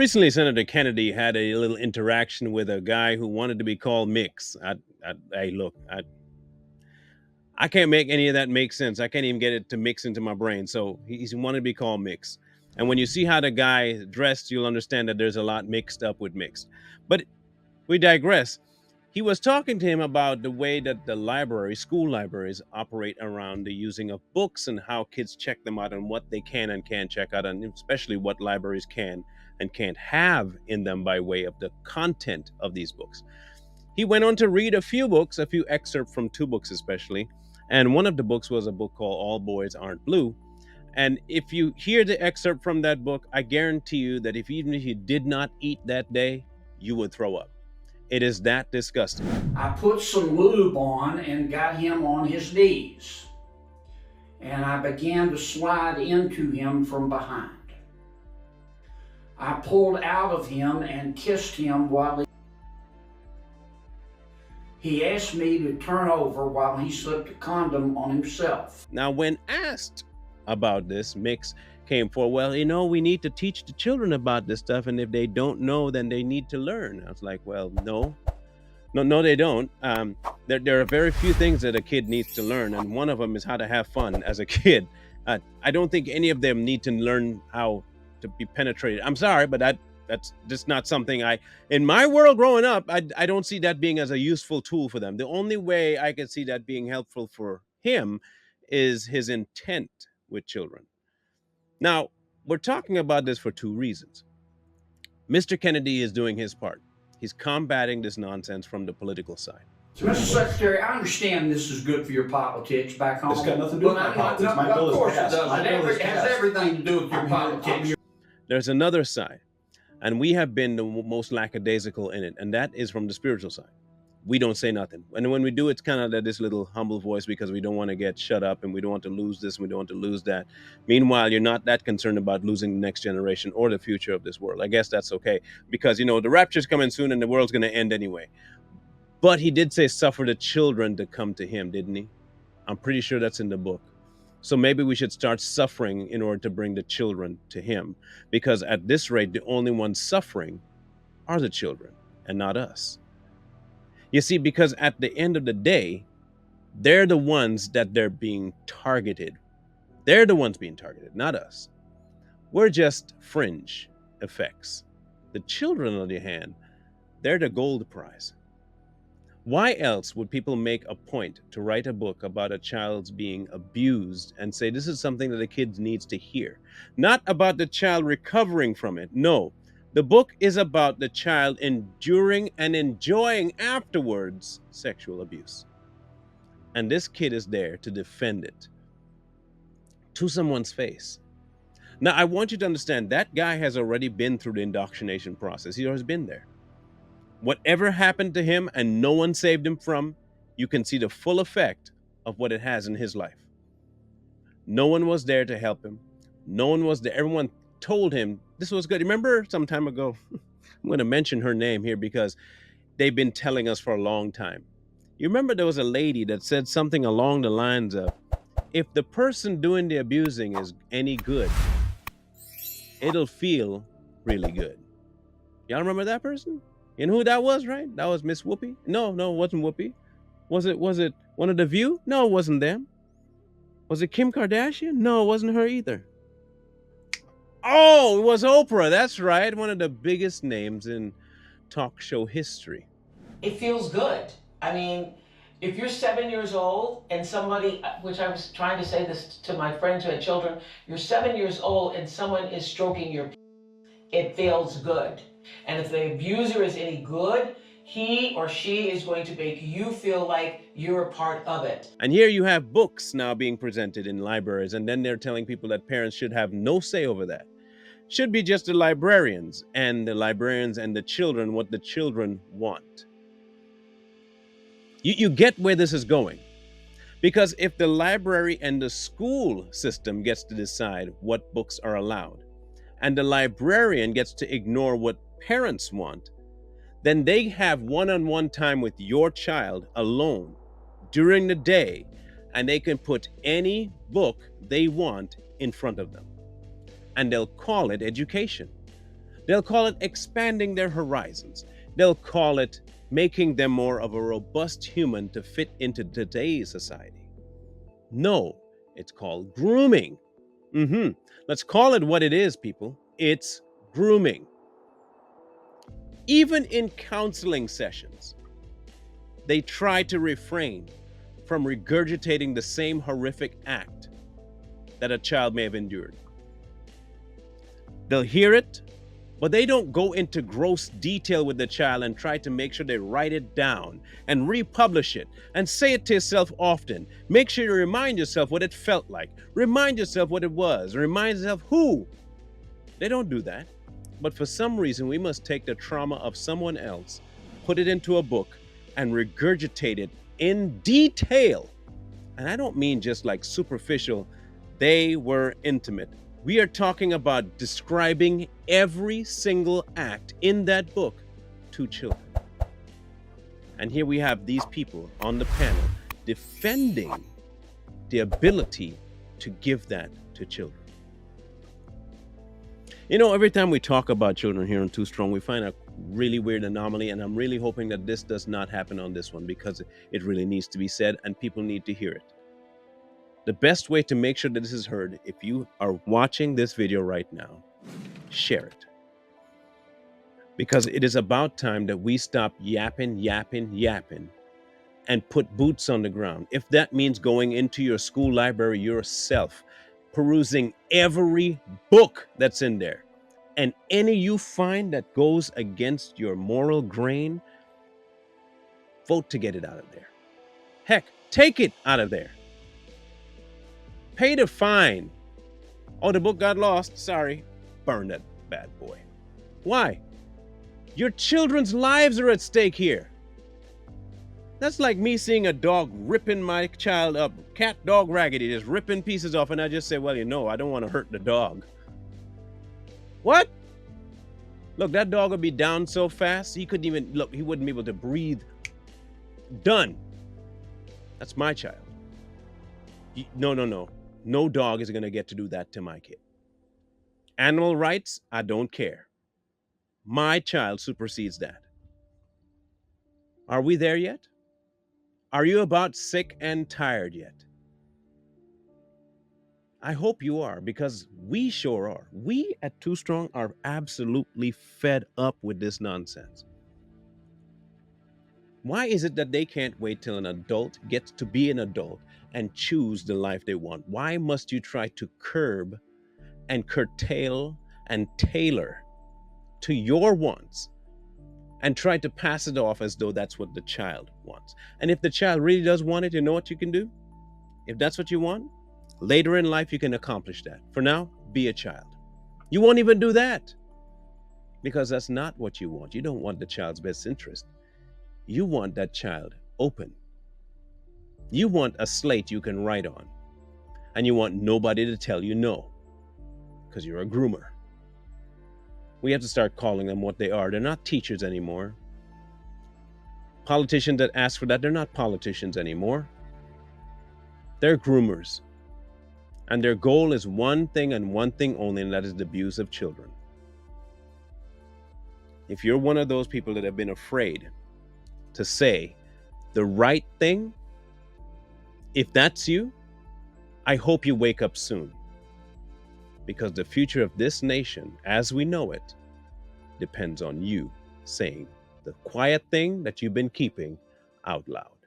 Recently, Senator Kennedy had a little interaction with a guy who wanted to be called Mix. Hey, look, I can't make any of that make sense. I can't even get it to mix into my brain. So he wanted to be called Mix. And when you see how the guy dressed, you'll understand that there's a lot mixed up with mixed. But we digress. He was talking to him about the way that the library, school libraries, operate around the using of books and how kids check them out and what they can and can't check out, and especially what libraries can and can't have in them by way of the content of these books. He went on to read a few books, a few excerpts from two books especially, and one of the books was a book called All Boys Aren't Blue. And if you hear the excerpt from that book, I guarantee you that even if you did not eat that day, you would throw up. It is that disgusting. I put some lube on and got him on his knees, and I began to slide into him from behind. I pulled out of him and kissed him while he asked me to turn over while he slipped a condom on himself. Now, when asked about this, Mix came for, well, we need to teach the children about this stuff, and if they don't know, then they need to learn. I was like, well, no, they don't. There are very few things that a kid needs to learn, and one of them is how to have fun as a kid. I don't think any of them need to learn how to be penetrated. I'm sorry, but that's just not something in my world growing up, I don't see that being as a useful tool for them. The only way I could see that being helpful for him is his intent with children. Now, we're talking about this for two reasons. Mr. Kennedy is doing his part. He's combating this nonsense from the political side. So, Mr. Secretary, I understand this is good for your politics back home. It's got nothing to do with my politics. My bill is passed. It has everything to do with your politics. There's another side, and we have been the most lackadaisical in it, and that is from the spiritual side. We don't say nothing. And when we do, it's kind of this little humble voice because we don't want to get shut up and we don't want to lose this and we don't want to lose that. Meanwhile, you're not that concerned about losing the next generation or the future of this world. I guess that's okay because, the rapture's coming soon and the world's going to end anyway. But he did say, suffer the children to come to him, didn't he? I'm pretty sure that's in the book. So maybe we should start suffering in order to bring the children to him, because at this rate, the only ones suffering are the children and not us. You see, because at the end of the day, they're the ones that they're being targeted. They're the ones being targeted, not us. We're just fringe effects. The children, on the other hand, they're the gold prize. Why else would people make a point to write a book about a child's being abused and say this is something that a kid needs to hear? Not about the child recovering from it. No, the book is about the child enduring and enjoying afterwards sexual abuse. And this kid is there to defend it to someone's face. Now, I want you to understand that guy has already been through the indoctrination process. He has been there. Whatever happened to him and no one saved him from, you can see the full effect of what it has in his life. No one was there to help him. No one was there. Everyone told him this was good. Remember some time ago, I'm going to mention her name here because they've been telling us for a long time. You remember there was a lady that said something along the lines of, if the person doing the abusing is any good, it'll feel really good. Y'all remember that person? You know who that was, right? That was Miss Whoopi. No, it wasn't Whoopi. Was it one of the View? No, it wasn't them. Was it Kim Kardashian? No, it wasn't her either. Oh, it was Oprah. That's right. One of the biggest names in talk show history. It feels good. I mean, if you're 7 years old and somebody, which I was trying to say this to my friends who had children, you're 7 years old and someone is stroking your, it feels good. And if the abuser is any good, he or she is going to make you feel like you're a part of it. And here you have books now being presented in libraries, and then they're telling people that parents should have no say over that. Should be just the librarians and the children, what the children want. You get where this is going. Because if the library and the school system gets to decide what books are allowed, and the librarian gets to ignore what parents want, then they have one-on-one time with your child alone during the day, and they can put any book they want in front of them. And they'll call it education. They'll call it expanding their horizons. They'll call it making them more of a robust human to fit into today's society. No, it's called grooming. Let's call it what it is, people. It's grooming. Even in counseling sessions, they try to refrain from regurgitating the same horrific act that a child may have endured. They'll hear it, but they don't go into gross detail with the child and try to make sure they write it down and republish it and say it to yourself often. Make sure you remind yourself what it felt like. Remind yourself what it was. Remind yourself who. They don't do that. But for some reason, we must take the trauma of someone else, put it into a book, and regurgitate it in detail. And I don't mean just like superficial, they were intimate. We are talking about describing every single act in that book to children. And here we have these people on the panel defending the ability to give that to children. You know, every time we talk about children here on Too Strong, we find a really weird anomaly, and I'm really hoping that this does not happen on this one, because it really needs to be said and people need to hear it. The best way to make sure that this is heard, if you are watching this video right now, share it. Because it is about time that we stop yapping, and put boots on the ground. If that means going into your school library yourself, perusing every book that's in there, and any you find that goes against your moral grain, vote to get it out of there. Heck, take it out of there. Pay the fine. Oh, the book got lost. Sorry. Burn that bad boy. Why? Your children's lives are at stake here. That's like me seeing a dog ripping my child up, cat, dog, raggedy, just ripping pieces off, and I just say, well, you know, I don't want to hurt the dog. What? Look, that dog would be down so fast, he couldn't even, look, he wouldn't be able to breathe. Done. That's my child. No. No dog is going to get to do that to my kid. Animal rights, I don't care. My child supersedes that. Are we there yet? Are you about sick and tired yet? I hope you are, because we sure are. We at Too Strong are absolutely fed up with this nonsense. Why is it that they can't wait till an adult gets to be an adult and choose the life they want? Why must you try to curb and curtail and tailor to your wants and try to pass it off as though that's what the child wants? And if the child really does want it, you know what you can do? If that's what you want, later in life you can accomplish that. For now, be a child. You won't even do that, because that's not what you want. You don't want the child's best interest. You want that child open. You want a slate you can write on, and you want nobody to tell you no, because you're a groomer. We have to start calling them what they are. They're not teachers anymore. Politicians that ask for that, they're not politicians anymore. They're groomers. And their goal is one thing and one thing only, and that is the abuse of children. If you're one of those people that have been afraid to say the right thing, if that's you, I hope you wake up soon. Because the future of this nation, as we know it, depends on you saying the quiet thing that you've been keeping out loud.